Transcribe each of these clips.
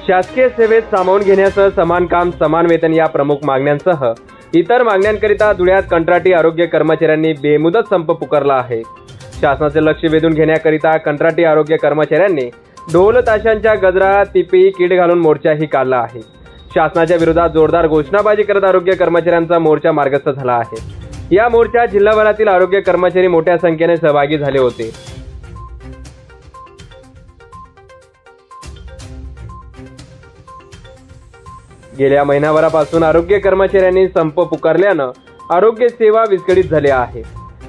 शासकीय सेवेत सामावून घेण्यासह समान काम समान वेतन या प्रमुख मागण्यांसह इतर मागण्यांकरिता धुळ्यात कंत्राटी आरोग्य कर्मचाऱ्यांनी बेमुदत संप पुकारला आहे। शासनाचे लक्ष वेधून घेण्याकरिता कंत्राटी आरोग्य कर्मचाऱ्यांनी ढोल ताशांच्या गजरात पीपीई किट घालून मोर्चाही काढला आहे। शासनाच्या विरोधात जोरदार घोषणाबाजी करत आरोग्य कर्मचाऱ्यांचा मोर्चा मार्गस्थ झाला आहे। या मोर्चात जिल्हाभरातील आरोग्य कर्मचारी मोठ्या संख्येने सहभागी झाले होते। गेल्या महिनाभरापासून आरोग्य कर्मचाऱ्यांनी संप पुकारल्यानं आरोग्य सेवा विस्कळीत झाली आहे।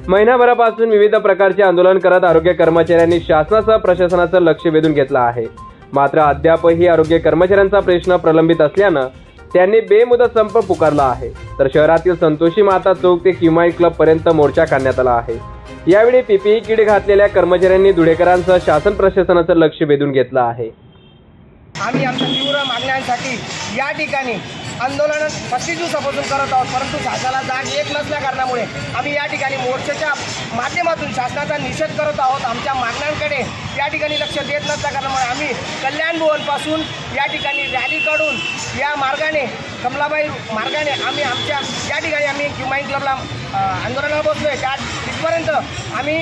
महिनाभरापासून विविध प्रकारचे आंदोलन करत आरोग्य कर्मचाऱ्यांनी शासनासह प्रशासनाचं लक्ष वेधून घेतलं आहे। मात्र अद्यापही आरोग्य कर्मचाऱ्यांचा प्रश्न प्रलंबित असल्यानं त्यांनी बेमुदत संप पुकारला आहे। तर शहरातील संतोषी माता चौक ते क्युमाई क्लब पर्यंत मोर्चा काढण्यात आला आहे। यावेळी पीपीई किट घातलेल्या कर्मचाऱ्यांनी धुळेकरांसह शासन प्रशासनाचं लक्ष वेधून घेतलं आहे। आम्ही आमच्या तीव्र मागण्यांसाठी या ठिकाणी आंदोलन 35 दिवसापासून करत आहोत, परंतु शासनाला जाग येत नसल्या कारणामुळे आम्ही या ठिकाणी मोर्चाच्या माध्यमातून शासनाचा निषेध करत आहोत। आमच्या मागण्यांकडे या ठिकाणी लक्ष देत नसल्या कारणामुळे आम्ही कल्याण भवनपासून या ठिकाणी रॅली काढून या मार्गाने कमलाबाई मार्गाने आम्ही या ठिकाणी क्युमाई क्लबला आंदोलनाला बसलोय। त्या तिथपर्यंत आम्ही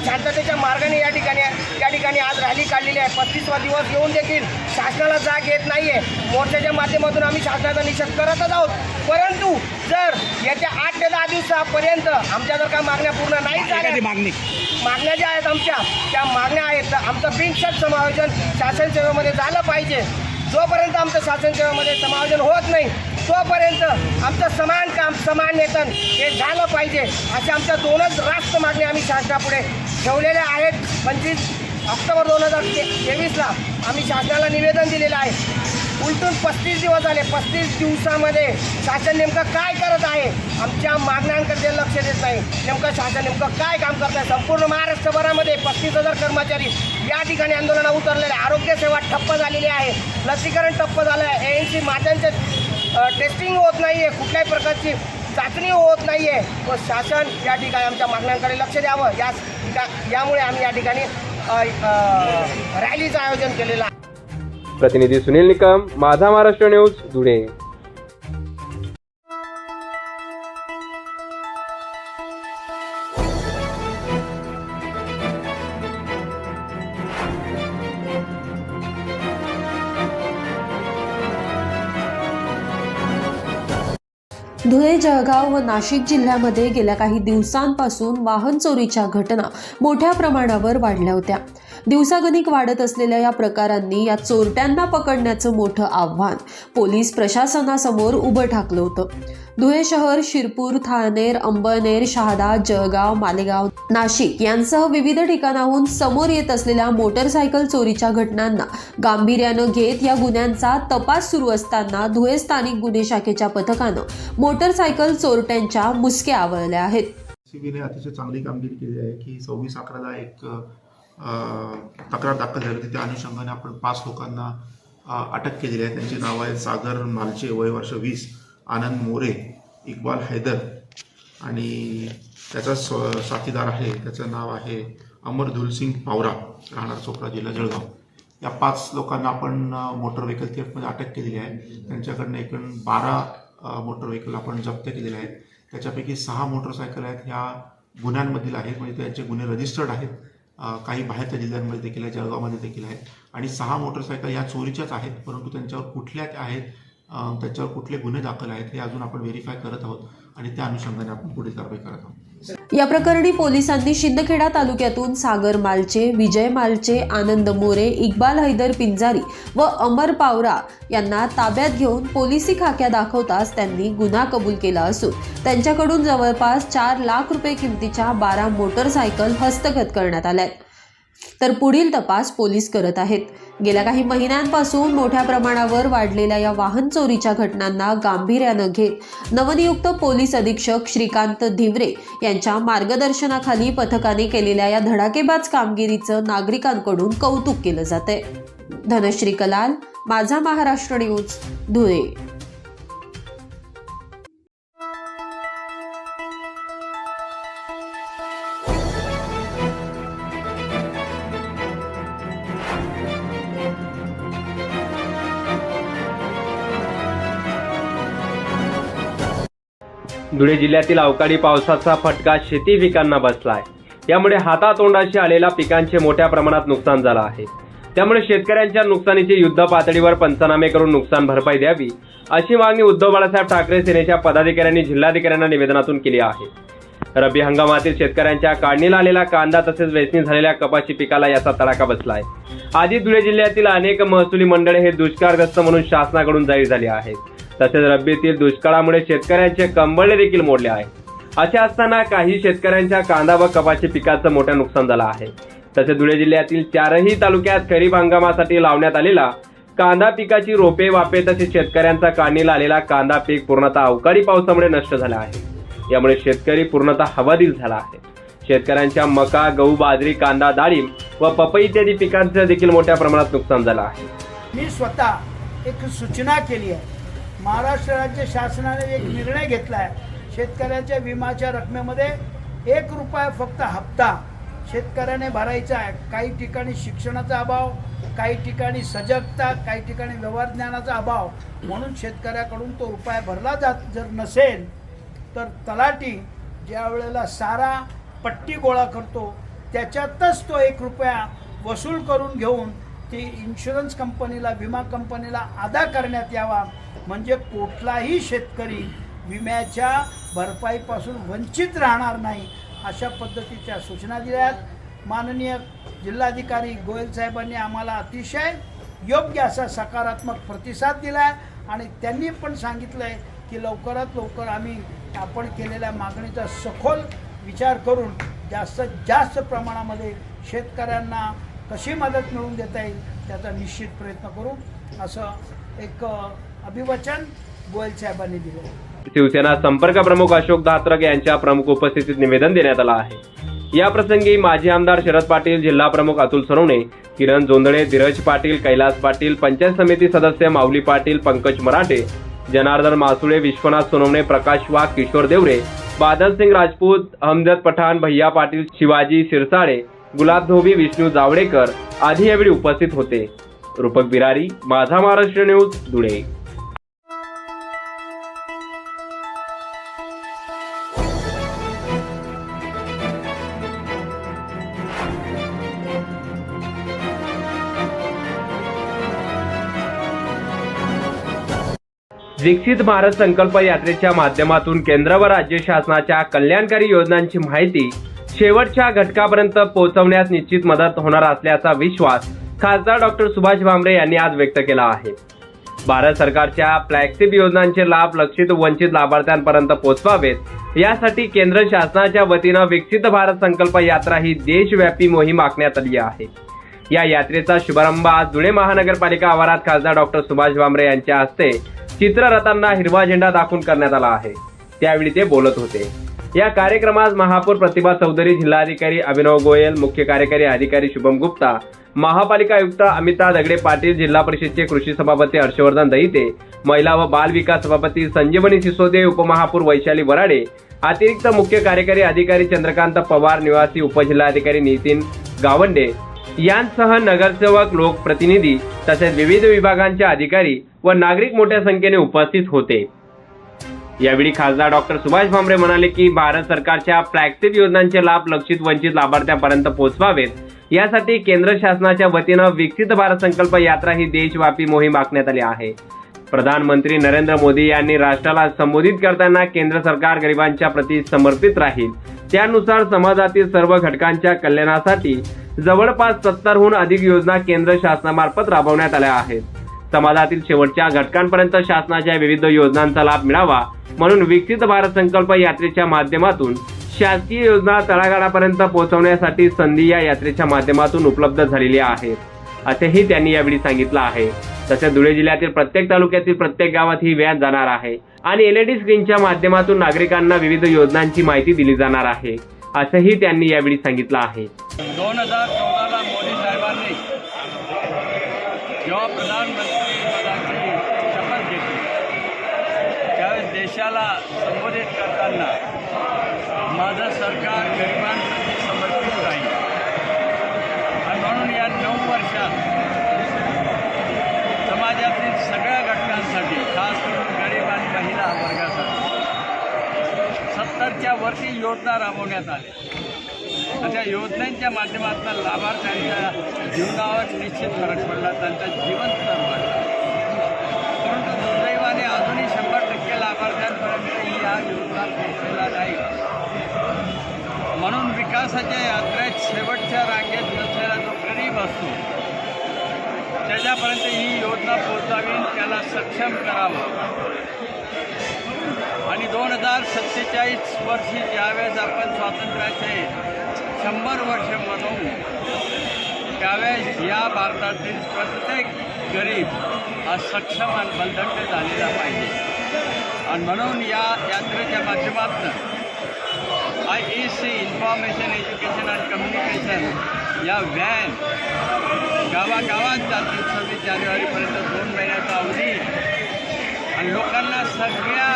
शांततेच्या मार्गाने या ठिकाणी आज रॅली काढलेली आहे। 35वा दिवस येऊन देखील शासनाला जाग येत नाही आहे। मोर्चाच्या माध्यमातून आम्ही शासनाचा निषेध करतच आहोत, परंतु जर येत्या 8 ते 10 दिवसापर्यंत आमच्या जर का मागण्या पूर्ण नाही झाल्या, मागण्या ज्या आहेत आमच्या त्या मागण्या आहेत, तर आमचं बिनशर्त समायोजन शासन सेवेमध्ये झालं पाहिजे। जोपर्यंत आमचं शासन सेवेमध्ये समायोजन होत नाही तोपर्यंत आमचं समान काम समान वेतन हे झालं पाहिजे। अशा आमच्या 2च रास्त मागण्या आम्ही शासनापुढे ठेवलेल्या आहेत। 25 ऑक्टोबर 2023ला आम्ही शासनाला निवेदन दिलेलं आहे। उलटून 35 दिवस झाले। 35 दिवसामध्ये शासन नेमकं काय करत आहे? आमच्या मागण्यांकडे लक्ष देत नाही। नेमकं शासन काय काम करत आहे? संपूर्ण महाराष्ट्रभरामध्ये 35,000 कर्मचारी या ठिकाणी आंदोलनात उतरलेले। आरोग्य सेवा ठप्प झालेली आहे, लसीकरण ठप्प झालं आहे, ANC मातांचे टेस्टिंग होत नाही आहे, कुठल्याही प्रकारची चाचणी होत नाही आहे। व शासन या ठिकाणी आमच्या मागण्यांकडे लक्ष द्यावं, यामुळे आम्ही या ठिकाणी रॅलीचं आयोजन केलेलं आहे। प्रतिनिधी सुनील निकम, माझा महाराष्ट्र न्यूज, धुळे। धुळे, जळगाव व नाशिक जिल्ह्यामध्ये गेल्या काही दिवसांपासून वाहन चोरीच्या घटना मोठ्या प्रमाणावर वाढल्या होत्या। दिवसागणिक वाढत असलेल्या या प्रकारांनी या चोरट्यांना पकडण्याचं मोठं आव्हान पोलीस प्रशासनासमोर उभं ठाकलं होतं। धुळे शहर, शिरपूर, थाळनेर, अंबळनेर, शहादा, जळगाव, मालेगाव, नाशिक यांसह विविध ठिकाणाहून समोर येत असलेल्या मोटरसायकल चोरीच्या घटनांना गांभीर्यानं घेत या गुन्ह्यांचा तपास सुरू असताना धुळे स्थानिक गुन्हे शाखेच्या पथकानं मोटरसायकल चोरट्यांच्या मुसक्या आवळल्या आहेत। सीबीने अतिशय चांगली कामगिरी केली आहे की 26/11ला एक तक्रार दाखल झाली होती। त्या अनुषंगाने आपण 5 लोकांना अटक केलेली आहे। त्यांची नावं आहेत सागर मालचे, वय वर्ष 20, आनंद मोरे, इक्बाल हैदर आणि त्याचा साथीदार आहे, त्याचं नाव आहे अमरदुलसिंग पावरा, राहणार चोपडा, जिल्हा जळगाव। या 5 लोकांना आपण मोटर व्हेकल थेफ्टमध्ये अटक केलेली आहे। त्यांच्याकडनं एकूण 12 मोटर व्हेकल आपण जप्त केलेले आहेत। त्याच्यापैकी 6 मोटरसायकल आहेत ह्या गुन्ह्यांमधील आहेत, म्हणजे त्यांचे गुन्हे रजिस्टर्ड आहेत। काही बाहेरच्या जिल्ह्यांमध्ये देखील आहे, जळगावमध्ये देखील आहेत। आणि 6 मोटरसायकल या चोरीच्याच आहेत, परंतु त्यांच्यावर कुठल्या आहेत, त्याच्यावर कुठले गुन्हे दाखल आहेत हे अजून आपण व्हेरीफाय करत आहोत आणि त्या अनुषंगाने आपण पुढील कारवाई करत आहोत। या प्रकरणी पोलिसांनी शिंदखेडा तालुक्यातून सागर मालचे, विजय मालचे, आनंद मोरे, इक्बाल हैदर पिंजारी व अमर पावरा यांना ताब्यात घेऊन पोलिसी खाक्या दाखवताच त्यांनी गुन्हा कबूल केला असून त्यांच्याकडून जवळपास 4 लाख रुपये किमतीच्या 12 मोटरसायकल हस्तगत करण्यात आल्या। तर पुढील तपास पोलीस करत आहेत। गेल्या काही महिन्यांपासून मोठ्या प्रमाणावर वाढलेल्या या वाहन चोरीच्या घटनांना गांभीर्यानं घेत नवनियुक्त पोलीस अधीक्षक श्रीकांत धिवरे यांच्या मार्गदर्शनाखाली पथकाने केलेल्या या धडाकेबाज कामगिरीचं नागरिकांकडून कौतुक केलं जातंय। धनश्री कलाल, माझा महाराष्ट्र न्यूज, धुळे। धुळे जिल्ह्यातील अवकाळी पावसाचा फटका शेती पिकांना बसलाय। यामुळे हातातोंडाशी आलेल्या पिकांचे मोठ्या प्रमाणात नुकसान झालं आहे। त्यामुळे शेतकऱ्यांच्या नुकसानीचे युद्ध पातळीवर पंचनामे करून नुकसान भरपाई द्यावी अशी मागणी उद्धव बाळासाहेब ठाकरे सेनेच्या पदाधिकाऱ्यांनी जिल्हाधिकाऱ्यांना निवेदनातून केली आहे। रब्बी हंगामातील शेतकऱ्यांच्या काढणीला आलेला कांदा तसेच वेचणी झालेल्या कपाशी पिकाला याचा तडाखा बसलाय। आधी धुळे जिल्ह्यातील अनेक महसुली मंडळे हे दुष्काळग्रस्त म्हणून शासनाकडून जाहीर झाली आहेत। तसेच रब्बीतील दुष्काळामुळे शेतकऱ्यांचे कंबरडे देखील मोडले आहे। असे असताना काही शेतकऱ्यांच्या कांदा व कपाशी पिकाचं मोठं नुकसान झालं आहे। तसेच धुळे जिल्ह्यातील 4ही तालुक्यात खरीप हंगामासाठी लावण्यात आलेला कांदा पिकाची रोपे वापे तसेच शेतकऱ्यांचा काढणीला आलेला कांदा पीक पूर्णतः अवकाळी पावसामुळे नष्ट झाला आहे। यामुळे शेतकरी पूर्णतः हवालदिल झाला आहे। शेतकऱ्यांच्या मका, गहू, बाजरी, कांदा, डाळिंब व पपई इत्यादी पिकांचं देखील मोठ्या प्रमाणात नुकसान झालं आहे। मी स्वतः एक सूचना केली आहे। महाराष्ट्र राज्य शासनाने एक निर्णय घेतला आहे। शेतकऱ्याच्या विम्याच्या रकमेमध्ये 1 रुपया फक्त हप्ता शेतकऱ्याने भरायचा आहे। काही ठिकाणी शिक्षणाचा अभाव, काही ठिकाणी सजगता, काही ठिकाणी व्यवहार ज्ञानाचा अभाव म्हणून शेतकऱ्याकडून तो रुपया भरला जात जर नसेल तर तलाठी ज्या वेळेला सारा पट्टी गोळा करतो त्याच्यातच तो 1 रुपया वसूल करून घेऊन ती इन्शुरन्स कंपनीला, विमा कंपनीला अदा करण्यात यावा, म्हणजे कुठलाही शेतकरी विम्याच्या भरपाईपासून वंचित राहणार नाही, अशा पद्धतीच्या सूचना दिल्या आहेत। माननीय जिल्हाधिकारी गोयल साहेबांनी आम्हाला अतिशय योग्य असा सकारात्मक प्रतिसाद दिला आहे आणि त्यांनी पण सांगितलं आहे की लवकरात लवकर आम्ही आपण केलेल्या मागणीचा सखोल विचार करून जास्तीत जास्त प्रमाणामध्ये शेतकऱ्यांना कशी मदत मिळवून देता येईल त्याचा निश्चित प्रयत्न करू, असं एक अभिवचन गोयल साहेबांनी दिलं आहे। शिवसेना संपर्क प्रमुख अशोक दात्रक यांच्या प्रमुख उपस्थितीत निवेदन देण्यात आलं आहे। या प्रसंगी माजी आमदार शरद पाटील, जिल्हा प्रमुख अतुल सोनवणे, किरण जोंधळे, धीरज पाटील, कैलास पाटील, पंचायत समिती सदस्य माऊली पाटील, पंकज मराठे, जनार्दन मासुळे, विश्वनाथ सोनवणे, प्रकाश वाघ, किशोर देवरे, बादल सिंग राजपूत, हमजद पठाण, भैया पाटील, शिवाजी शिरसाळे, गुलाब धोबी, विष्णू जावडेकर आदी यावेळी उपस्थित होते। रूपक बिरारी, माझा महाराष्ट्र न्यूज, धुळे। विकसित भारत संकल्प यात्रेच्या माध्यमातून केंद्र व राज्य शासनाच्या कल्याणकारी योजनांची माहिती शेवटच्या घटकापर्यंत पोहोचवण्यास निश्चित मदत होणार असल्याचा विश्वास खासदार डॉक्टर सुभाष भामरे यांनी आज व्यक्त केला आहे। भारत सरकारच्या फ्लॅगशिप योजनांचे लाभ लक्षित वंचित लाभार्थ्यांपर्यंत पोहोचवावेत यासाठी केंद्र शासनाच्या वतीनं विकसित भारत संकल्प यात्रा ही देशव्यापी मोहीम आखण्यात आली आहे। या यात्रेचा शुभारंभ आज धुळे महानगरपालिका आवारात खासदार डॉक्टर सुभाष भामरे यांच्या हस्ते चित्ररथांना हिरवा झेंडा दाखवून करण्यात आला आहे। त्यावेळी ते बोलत होते। या कार्यक्रमात महापौर प्रतिभा चौधरी, जिल्हाधिकारी अभिनव गोयल, मुख्य कार्यकारी अधिकारी शुभम गुप्ता, महापालिका आयुक्त अमिता दगडे पाटील, जिल्हा परिषदेचे कृषी सभापती हर्षवर्धन दहिते, महिला व बाल विकास सभापती संजीवनी सिसोदे, उपमहापौर वैशाली वराडे, अतिरिक्त मुख्य कार्यकारी अधिकारी चंद्रकांत पवार, निवासी उपजिल्हाधिकारी नितीन गावंडे यांसह नगरसेवक, लोकप्रतिनिधी तसेच विविध विभागांचे अधिकारी व नागरिक मोठ्या संख्येने उपस्थित होते। यावेळी खासदार डॉक्टर सुभाष भामरे म्हणाले की भारत सरकारच्या फ्लॅगशिप योजनांचे लाभ लक्षित वंचित लाभार्थ्यांपर्यंत पोहोचवावेत यासाठी केंद्र शासनाच्या वतीनं विकसित भारत संकल्प यात्रा ही देशव्यापी मोहीम आखण्यात आली आहे। प्रधानमंत्री नरेंद्र मोदी यांनी राष्ट्राला संबोधित करताना केंद्र सरकार गरिबांच्या प्रती समर्पित राहील, त्यानुसार समाजातील सर्व घटकांच्या कल्याणासाठी जवळपास 70हून अधिक योजना केंद्र शासनामार्फत राबवण्यात आल्या आहेत। समाजातील शेवटच्या घटकांपर्यंत शासनाच्या विविध योजनांचा लाभ मिळावा म्हणून विकसित भारत संकल्प यात्रेच्या माध्यमातून शासकीय योजना तळागाळापर्यंत पोहोचवण्यासाठी संधी या यात्रेच्या माध्यमातून उपलब्ध झालेली आहेत, असेही त्यांनी यावेळी सांगितलं आहे। तसेच धुळे जिल्ह्यातील प्रत्येक तालुक्यातील प्रत्येक गावात ही व्हॅन जाणार आहे आणि LED स्क्रीनच्या माध्यमातून नागरिकांना विविध योजनांची माहिती दिली जाणार आहे, असंही त्यांनी यावेळी सांगितलं आहे। 2014ला मोदी साहेबांनी जेव्हा प्रधानमंत्री पदाची शपथ घेतली त्यावेळेस देशाला संबोधित करताना माझं सरकार गरिबांप्रती समर्पित राहील आणि म्हणून या 9 वर्षात समाजातील सगळ्या घटकांसाठी, खास करून गरीब आणि महिला वर्गासाठी वरती योजना राबवण्यात आल्या. अशा योजनांच्या माध्यमातून लाभार्थ्यांच्या जीवनावर निश्चित फरक पडला, त्यांचा जीवन स्तर वाढला. परंतु दुर्दैवाने अजूनही 100% लाभार्थ्यांपर्यंत या योजना पोहोचलेल्या नाही. म्हणून विकासाच्या यात्रेत शेवटच्या रांगेत नसलेला जो गरीब असतो त्याच्यापर्यंत ही योजना पोहोचावी, त्याला सक्षम करावं. आणि 2047 वर्षी ज्यावेळेस आपण स्वातंत्र्याचे 100 वर्ष म्हणू, त्यावेळेस या भारतातील प्रत्येक गरीब हा सक्षम आणि बलदंड झालेला पाहिजे. आणि म्हणून या यात्रेच्या माध्यमातून IEC information education and communication या व्हॅन गावागावात जातील 26 जानेवारीपर्यंत 2 महिन्याचा अवधी. आणि लोकांना सगळ्या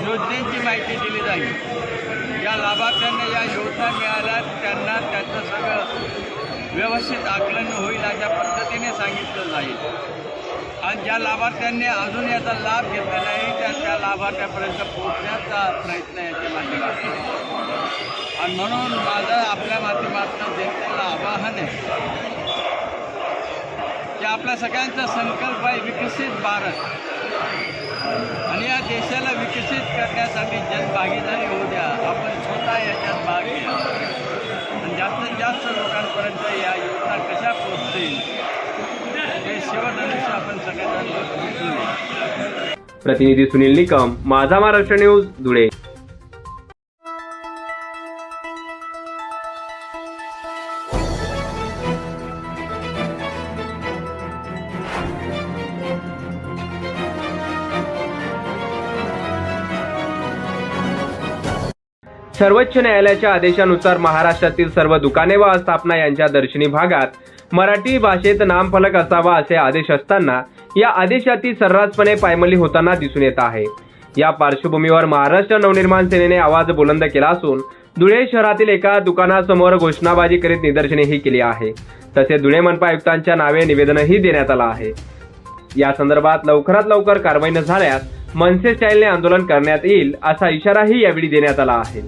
योजनेची माहिती दिली जाईल. या लाभार्थ्यांना या योजना मिळाल्या त्यांना त्याचं सगळं व्यवस्थित आकलन होईल अशा पद्धतीने सांगितलं जाईल. आणि ज्या लाभार्थ्यांनी अजून याचा लाभ घेतला नाही त्या लाभार्थ्यापर्यंत पोहोचण्याचा प्रयत्न याच्या माध्यमातून. आणि म्हणून माझं आपल्या माध्यमातून जनतेला आवाहन आहे की आपल्या सगळ्यांचा संकल्प आहे विकसित भारत. आणि या देशाला विकसित करण्यासाठी जनभागीदारी होऊ द्या. आपण स्वतः याच्यात भाग घ्या आणि जास्तीत जास्त लोकांपर्यंत या योजना कशा पोहोचतील हे शेवटनुसार आपण सगळ्यांना पोहोचवू. प्रतिनिधी सुनील निकम, माझा महाराष्ट्र न्यूज, धुळे. सर्वोच्च न्यायालयाच्या आदेशानुसार महाराष्ट्रातील सर्व दुकाने व आस्थापना यांच्या दर्शनी भागात मराठी भाषेत नामफलक असावा असे आदेश असताना या आदेशाची सर्रासपणे पायमल्ली होताना दिसून येत आहे. या पार्श्वभूमीवर महाराष्ट्र नवनिर्माण सेनेने आवाज बुलंद केला असून धुळे शहरातील एका दुकानासमोर घोषणाबाजी करीत निदर्शनेही केली आहे. तसेच धुळे मनपा आयुक्तांच्या नावे निवेदनही देण्यात आलं आहे. या संदर्भात लवकरात लवकर कारवाई न झाल्यास मनसे स्टाईलने आंदोलन करण्यात येईल असा इशाराही यावेळी देण्यात आला आहे.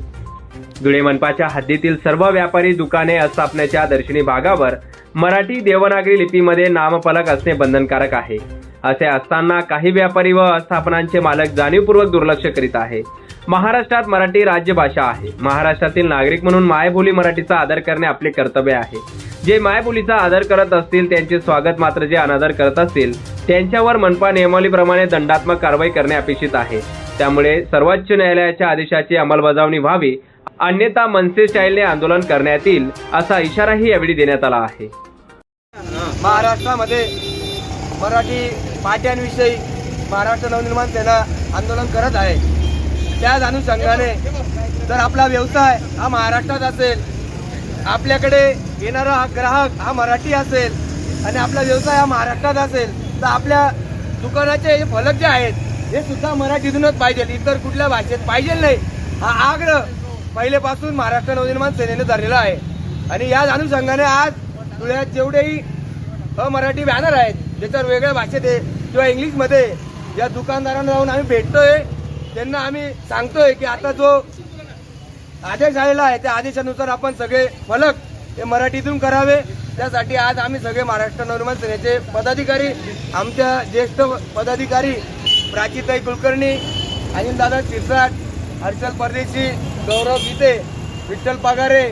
धुळे मनपाच्या हद्दीतील सर्व व्यापारी दुकाने आस्थापनेच्या दर्शनी भागावर मराठी देवनागरी लिपीमध्ये नामफलक असणे बंधनकारक आहे. असे असताना काही व्यापारी व आस्थापनांचे मालक जाणीवपूर्वक दुर्लक्ष करीत आहे. महाराष्ट्रात मराठी राज्यभाषा आहे. महाराष्ट्रातील नागरिक म्हणून मायबोली मराठीचा आदर करणे आपले कर्तव्य आहे. जे मायबोलीचा आदर करत असतील त्यांचे स्वागत, मात्र जे अनादर करत असतील त्यांच्यावर मनपा नियमावलीप्रमाणे दंडात्मक कारवाई करणे अपेक्षित आहे. त्यामुळे सर्वोच्च न्यायालयाच्या आदेशाची अंमलबजावणी व्हावी, अन्यथा मनसे स्टाईलने आंदोलन करण्यात येईल असा इशाराही यावेळी देण्यात आला आहे. महाराष्ट्रामध्ये मराठी पाट्यांविषयी महाराष्ट्र नवनिर्माण सेना आंदोलन करत आहे. त्याच अनुषंगाने जर आपला व्यवसाय हा महाराष्ट्रात असेल, आपल्याकडे येणारा हा ग्राहक हा मराठी असेल आणि आपला व्यवसाय हा महाराष्ट्रात असेल तर आपल्या दुकानाचे फलक जे आहेत हे सुद्धा मराठीतूनच पाहिजे, इतर कुठल्या भाषेत पाहिजे नाही. हा आग्रह पहिलेपासून महाराष्ट्र नवनिर्माण सेनेने धरलेला आहे. आणि याच अनुषंगाने आज धुळ्यात जेवढेही अमराठी बॅनर आहेत ज्याच्यावर वेगळ्या भाषेत आहे किंवा इंग्लिशमध्ये या दुकानदारांना जाऊन आम्ही भेटतोय, त्यांना आम्ही सांगतोय की आता जो आदेश आलेला आहे त्या आदेशानुसार आपण सगळे फलक हे मराठीतून करावे. त्यासाठी आज आम्ही सगळे महाराष्ट्र नवनिर्माण सेनेचे पदाधिकारी, आमच्या ज्येष्ठ पदाधिकारी प्राचीताई कुलकर्णी, अनिलदादा शिरसाट, हर्षल परदेशी, गौरव गीते, विठ्ठल पगारे,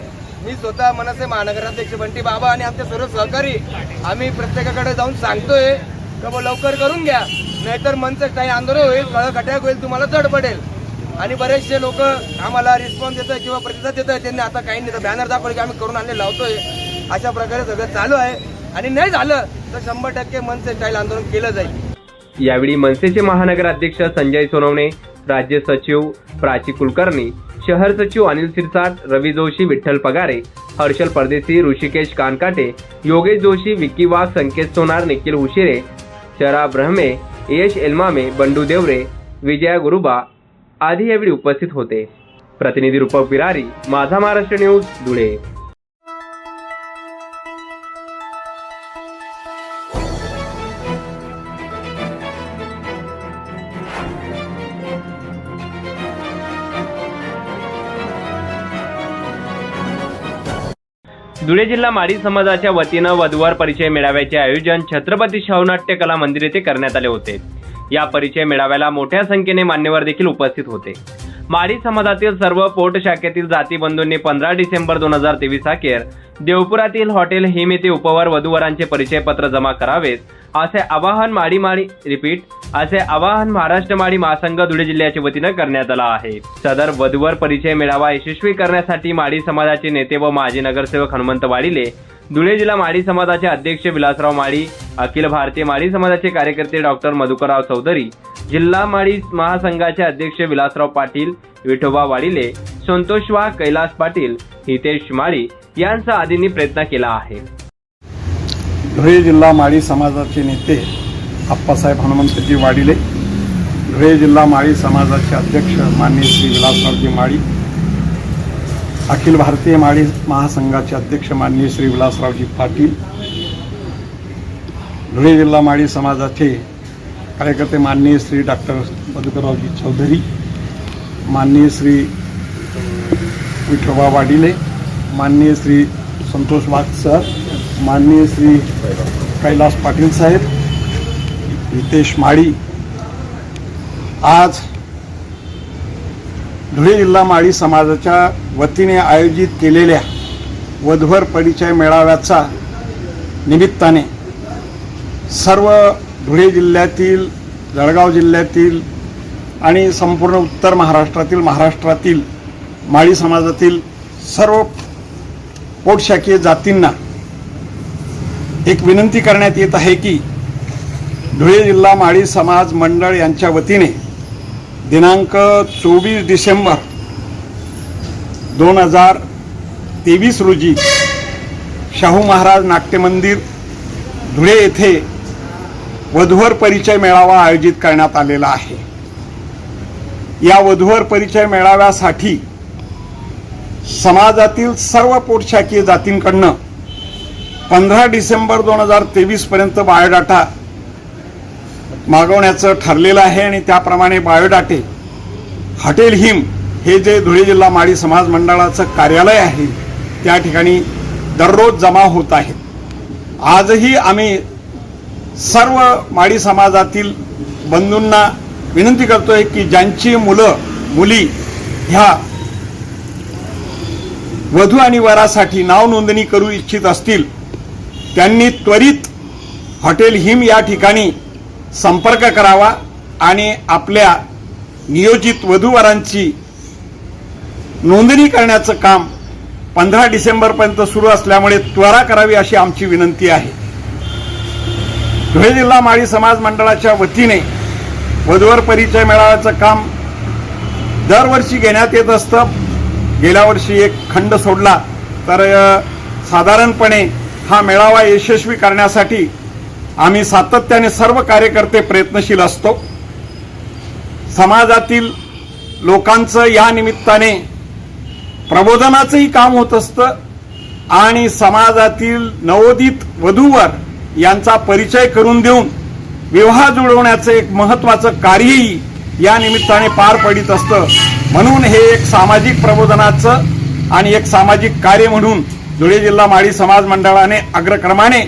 मी स्वतः मनसे महानगराध्यक्ष बंटी बाबा आणि आमचे सर्व सहकारी आम्ही प्रत्येकाकडे जाऊन सांगतोय की लवकर करून घ्या, नाहीतर मनसे काही आंदोलन होईल, कळकट्याक होईल, तुम्हाला जड पडेल. आणि बरेचसे लोक आम्हाला रिस्पॉन्स देत आहे किंवा प्रतिसाद देत आहे. त्यांनी आता काही नाही बॅनर दाखवले की आम्ही करून आणले लावतोय. अशा प्रकारे सगळं चालू आहे आणि नाही झालं तर 100% मनसे स्टाईल आंदोलन केलं जाईल. यावेळी मनसेचे महानगर अध्यक्ष संजय सोनवणे, राज्य सचिव प्राची कुलकर्णी, शहर सचिव अनिल सिरसाट, रवी जोशी, विठ्ठल पगारे, हर्षल परदेशी, ऋषिकेश कानकाटे, योगेश जोशी, विक्की वाघ, संकेत सोनार, निखिल उशिरे, शरा ब्रह्मे, यश एलमामे, बंडू देवरे, विजया गुरुबा आदी यावेळी उपस्थित होते. प्रतिनिधी रूपक बिरारी, माझा महाराष्ट्र न्यूज, धुळे. धुळे जिल्हा माडी समाजाच्या वतीनं वधूवर परिचय मेळाव्याचे आयोजन छत्रपती शाहू नाट्य कला मंदिर येथे करण्यात आले होते। या परिचय मेळाव्याला मोठ्या संख्येने मान्यवर देखील उपस्थित होते। माडी समाजातील सर्व पोट शाखेतील जाती बंधूंनी 15 डिसेंबर 2023 अखेर देवपुरातील हॉटेल हिम येथे उपवर वधूवरांचे परिचय पत्र जमा करावेत असे आवाहन असे आवाहन महाराष्ट्र माडी महासंघ धुळे जिल्ह्याच्या वतीनं करण्यात आलं आहे। सदर वधूवर परिचय मेळावा यशस्वी करण्यासाठी माडी समाजाचे नेते व माजी नगरसेवक हनुमंत वाडिले, धुळे जिल्हा माडी समाजाचे अध्यक्ष विलासराव माडी, अखिल भारतीय माडी समाजाचे कार्यकर्ते डॉक्टर मधुकरराव चौधरी, जिल्हा माडी महासंघाचे अध्यक्ष विलासराव पाटील, विठोबा वाडिले, संतोष वाघ, कैलास पाटील, हितेश माळी यांचा आदींनी प्रयत्न केला आहे। धुळे जिल्हा माडी समाजाचे नेते आप्पासाहेब हनुमंतजी वाडिले, धुळे जिल्हा माडी समाजाचे अध्यक्ष माननीय श्री विलासरावजी माडी, अखिल भारतीय माडी महासंघाचे अध्यक्ष माननीय श्री विलासरावजी पाटील, धुळे जिल्हा माडी समाजाचे कार्यकर्ते माननीय श्री डॉक्टर मधुकररावजी चौधरी, माननीय श्री विठोबा वाडिले, माननीय श्री संतोष वाघ सर, माननीय श्री कैलास पाटील साहेब, हितेश माळी, आज धुळे जिल्हा माडी समाजाच्या वतीने आयोजित केलेल्या वधूवर परिचय मेळाव्याचा निमित्ताने सर्व धुळे जिल्ह्यातील, जळगाव जिल्ह्यातील आणि संपूर्ण उत्तर महाराष्ट्रातील माडी समाजातील सर्व पोटशाखीय जातींना एक विनंती करण्यात येत आहे की धुळे जिल्हा माडी समाज मंडळ यांच्या वतीने दिनांक 24 डिसेंबर 2023 रोजी शाहू महाराज नाट्य मंदिर धुळे येथे वधूवर परिचय मेळावा आयोजित करण्यात आलेला आहे। या वधूवर परिचय मेळाव्यासाठी समाजातील सर्व पोटशाखीय जातींकडनं 15 डिसेंबर 2023 पर्यंत बायोडाटा मागवण्याचं ठरलेलं आहे आणि त्याप्रमाणे बायोडाटे हॉटेल हिम हे जे धुळे जिल्हा माडी समाज मंडळाचं कार्यालय आहे त्या ठिकाणी दररोज जमा होत आहेत। आजही आम्ही सर्व माडी समाजातील बंधूंना विनंती करतोय की ज्यांची मुली ह्या वधू आणि वरासाठी नाव नोंदणी करू इच्छित असतील त्यांनी त्वरित हॉटेल हिम या ठिकाणी संपर्क करावा आणि आपल्या नियोजित वधूवरांची नोंदणी करण्याचं काम 15 डिसेंबरपर्यंत सुरू असल्यामुळे त्वरा करावी अशी आमची विनंती आहे। धुळे जिल्हा माडी समाज मंडळाच्या वतीने वधूवर परिचय मेळाव्याचं काम दरवर्षी घेण्यात येत असतं। गेल्या वर्षी एक खंड सोडला तर साधारणपणे हा मेळावा यशस्वी करण्यासाठी आम्ही सातत्याने सर्व कार्यकर्ते प्रयत्नशील असतो। समाजातील लोकांचं या निमित्ताने प्रबोधनाचंही काम होत असतं आणि समाजातील नवोदित वधूवर यांचा परिचय करून देऊन विवाह जुळवण्याचं एक महत्त्वाचं कार्यही या निमित्ताने पार पडित असतं। म्हणून हे एक सामाजिक प्रबोधनाचं आणि एक सामाजिक कार्य म्हणून धुळे जिल्हा माडी समाज मंडळाने अग्रक्रमाने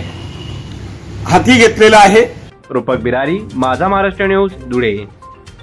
हाती घेतलेलं आहे। रूपक बिरारी, माझा महाराष्ट्र न्यूज, धुळे।